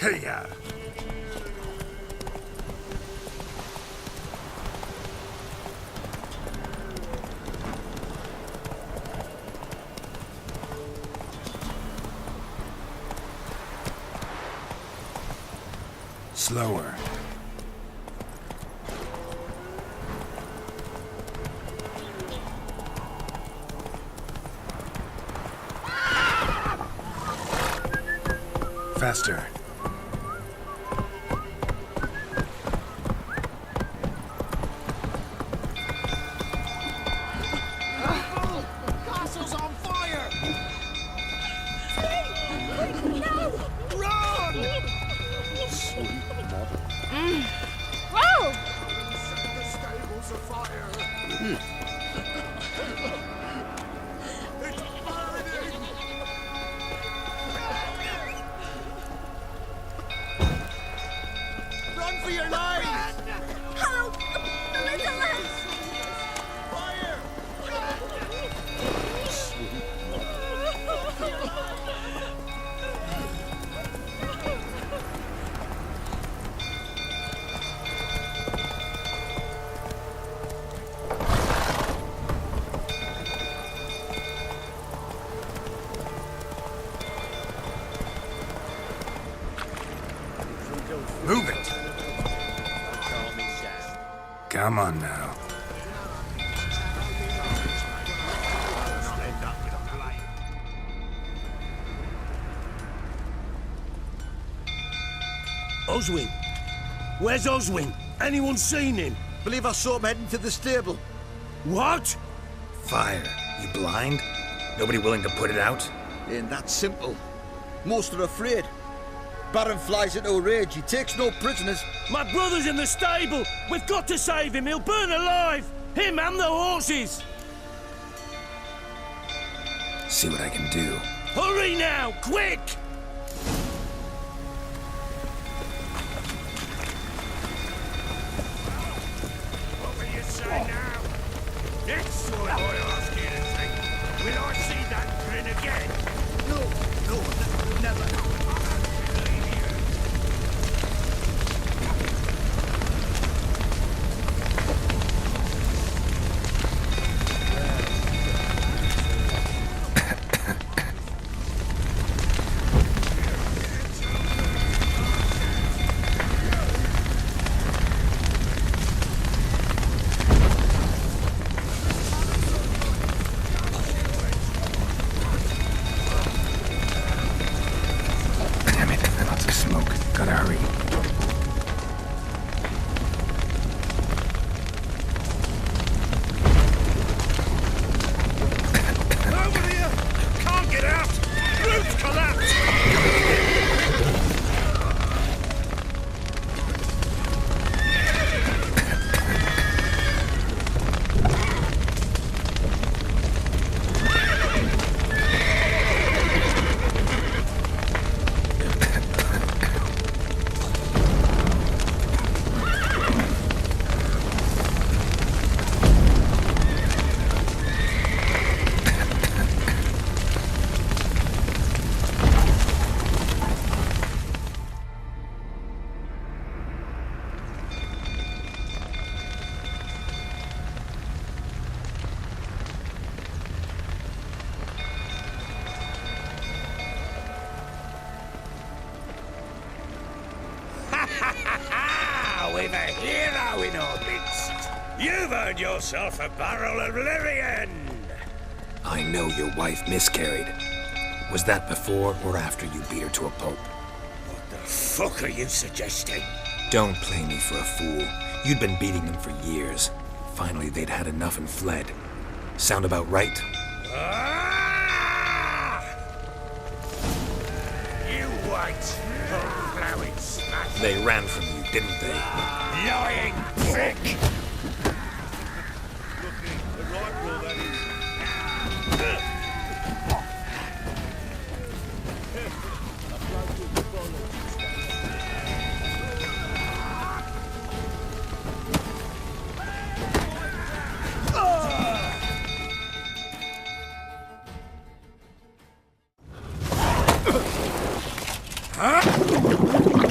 Hey-ya! Slower. Faster. Castle's on fire! Whoa! Set the stables afire! It's burning! Run for your lives! Help! The little lads! Fire! Move it! Come on now. Oswin? Where's Oswin? Anyone seen him? Believe I saw him heading to the stable. What? Fire. You blind? Nobody willing to put it out? Ain't that simple. Most are afraid. Baron flies into a rage. He takes no prisoners. My brother's in the stable! We've got to save him! He'll burn alive! Him and the horses! See what I can do. Hurry now! Quick! What will you say now? Next sword boy ask you to take. Will I see that grin again? No, never. Damn it, lots of smoke. Gotta hurry. Over here! Can't get out! Roof collapsed! We've a hero in our midst. You've earned yourself a barrel of Lyrian. I know your wife miscarried. Was that before or after you beat her to a pulp? What the fuck are you suggesting? Don't play me for a fool. You'd been beating them for years. Finally, they'd had enough and fled. Sound about right? Ah! You white, full-flowing smash. They ran from you, didn't they? Lying prick! Huh?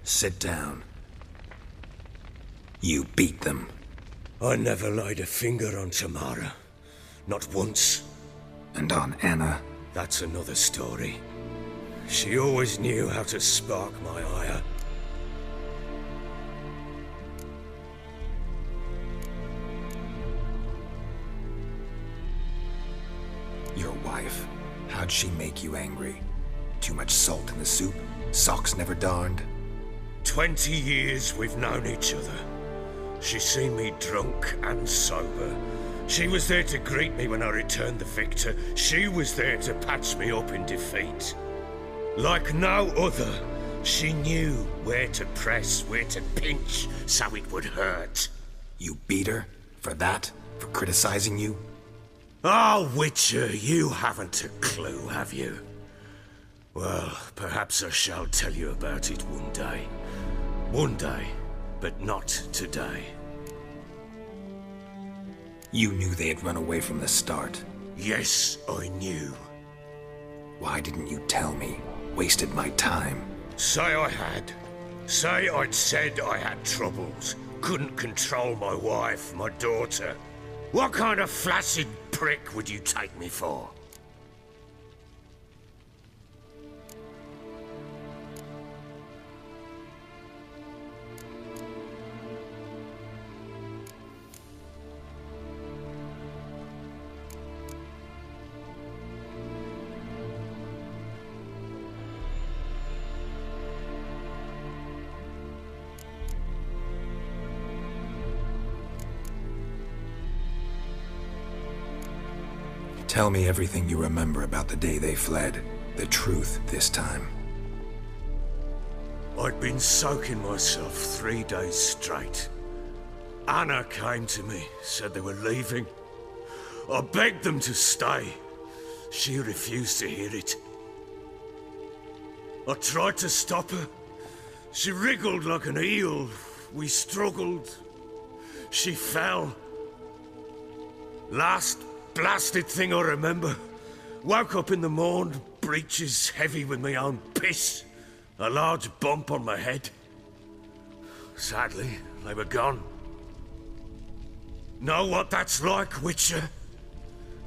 Sit down. You beat them. I never laid a finger on Tamara. Not once. And on Anna. That's another story. She always knew how to spark my ire. Your wife. How'd she make you angry? Too much salt in the soup? Socks never darned? 20 years we've known each other. She's seen me drunk and sober. She was there to greet me when I returned the victor. She was there to patch me up in defeat. Like no other, she knew where to press, where to pinch, so it would hurt. You beat her? For that? For criticizing you? Oh, Witcher, you haven't a clue, have you? Well, perhaps I shall tell you about it one day. One day, but not today. You knew they had run away from the start. Yes, I knew. Why didn't you tell me? Wasted my time. Say I had. Say I'd said I had troubles. Couldn't control my wife, my daughter. What kind of flaccid prick would you take me for? Tell me everything you remember about the day they fled. The truth this time. I'd been soaking myself 3 days straight. Anna came to me, said they were leaving. I begged them to stay. She refused to hear it. I tried to stop her. She wriggled like an eel. We struggled. She fell. Last blasted thing I remember. Woke up in the morn, breeches heavy with my own piss. A large bump on my head. Sadly, they were gone. Know what that's like, Witcher?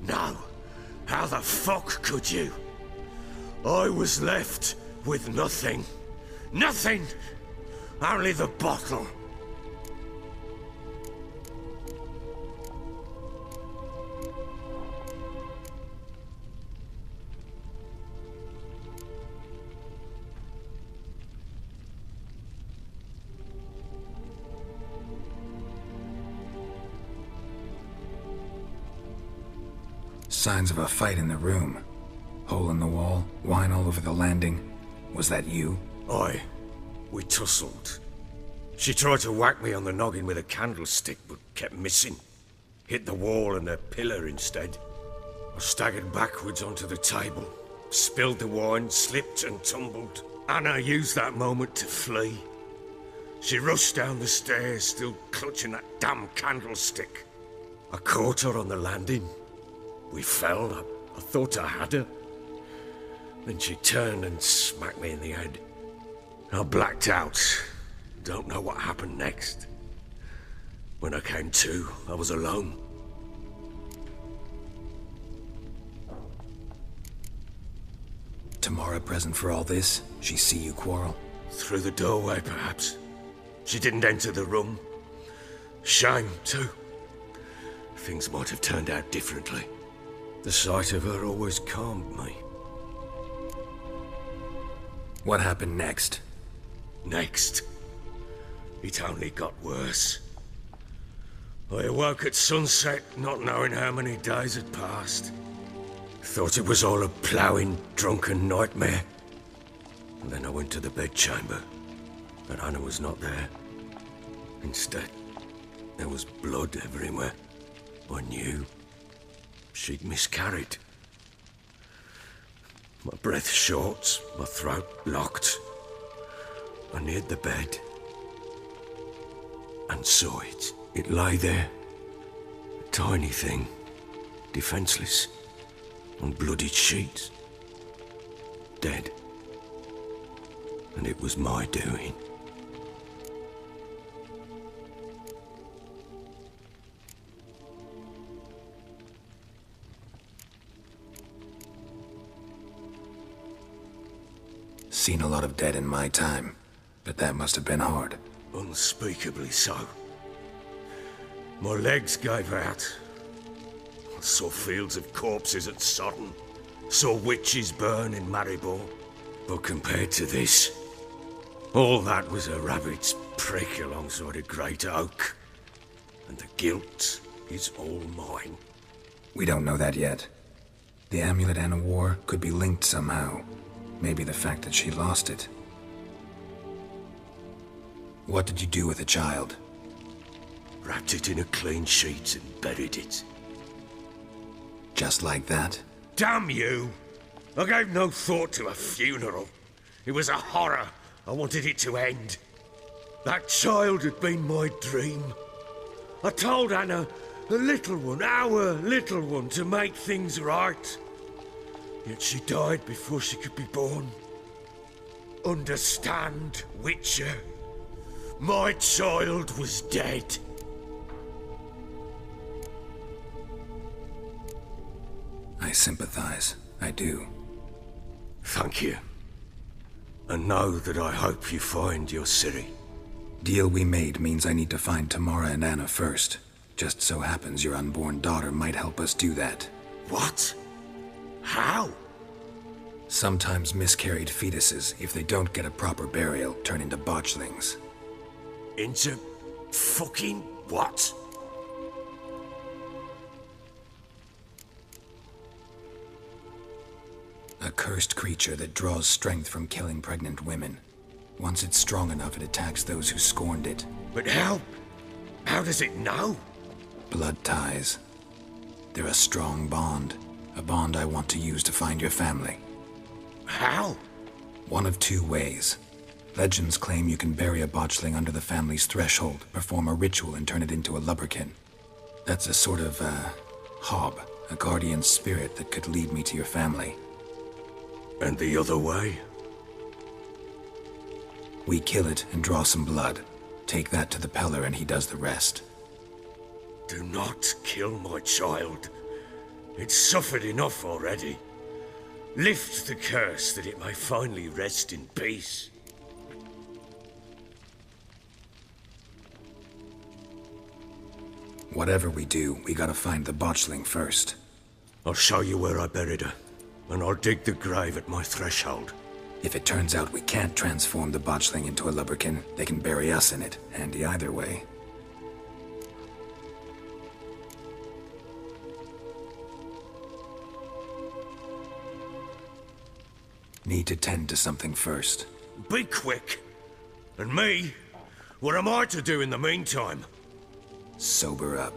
No. How the fuck could you? I was left with nothing. Nothing! Only the bottle. Signs of a fight in the room. Hole in the wall, wine all over the landing. Was that you? Aye. We tussled. She tried to whack me on the noggin with a candlestick, but kept missing. Hit the wall and a pillar instead. I staggered backwards onto the table, spilled the wine, slipped and tumbled. Anna used that moment to flee. She rushed down the stairs, still clutching that damn candlestick. I caught her on the landing. We fell. I thought I had her. Then she turned and smacked me in the head. I blacked out. Don't know what happened next. When I came to, I was alone. Tamara present for all this? She see you quarrel? Through the doorway, perhaps. She didn't enter the room. Shame, too. Things might have turned out differently. The sight of her always calmed me. What happened next? Next, it only got worse. I awoke at sunset, not knowing how many days had passed. Thought it was all a ploughing, drunken nightmare. And then I went to the bedchamber, but Anna was not there. Instead, there was blood everywhere. I knew she'd miscarried. My breath short, my throat locked. I neared the bed and saw it. It lay there, a tiny thing, defenseless, on bloodied sheets, dead. And it was my doing. Seen a lot of dead in my time, but that must have been hard. Unspeakably so. My legs gave out. I saw fields of corpses at Sodden. Saw witches burn in Maribor. But compared to this, all that was a rabbit's prick alongside a great oak. And the guilt is all mine. We don't know that yet. The amulet and a war could be linked somehow. Maybe the fact that she lost it. What did you do with the child? Wrapped it in a clean sheet and buried it. Just like that? Damn you! I gave no thought to a funeral. It was a horror. I wanted it to end. That child had been my dream. I told Anna, the little one, our little one, to make things right. Yet she died before she could be born. Understand, Witcher? My child was dead. I sympathize. I do. Thank you. And know that I hope you find your Ciri. Deal we made means I need to find Tamara and Anna first. Just so happens your unborn daughter might help us do that. What? How? Sometimes miscarried fetuses, if they don't get a proper burial, turn into botchlings. Into fucking what? A cursed creature that draws strength from killing pregnant women. Once it's strong enough, it attacks those who scorned it. But how? How does it know? Blood ties. They're a strong bond. A bond I want to use to find your family. How? One of two ways. Legends claim you can bury a botchling under the family's threshold, perform a ritual, and turn it into a lubberkin. That's a sort of, hob, a guardian spirit that could lead me to your family. And the other way? We kill it and draw some blood. Take that to the Peller and he does the rest. Do not kill my child. It's suffered enough already. Lift the curse that it may finally rest in peace. Whatever we do, we gotta find the botchling first. I'll show you where I buried her, and I'll dig the grave at my threshold. If it turns out we can't transform the botchling into a lubberkin, they can bury us in it. Handy either way. Need to tend to something first. Be quick. And me? What am I to do in the meantime? Sober up.